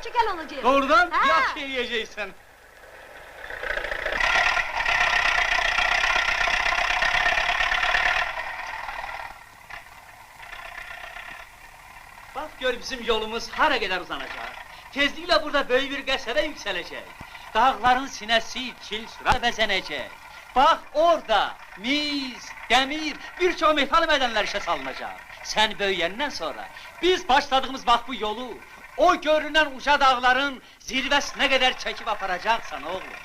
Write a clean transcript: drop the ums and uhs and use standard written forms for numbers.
çökel olacağız. Doğrudan Ha. yaxşı yiyeceksin. Bak gör bizim yolumuz hara kadar uzanacak. Tezlikle burada böyük bir qəsəbə yüksələcək. Dağların sinəsi çil sıra bəzənəcək. Bak orada mis, demir, birçok metal mədənlər işe salınacak. Sen böyüyəndən sonra biz başladığımız bak bu yolu o görünen uca dağların zirvesine kadar çekip aparacaksan oğlum.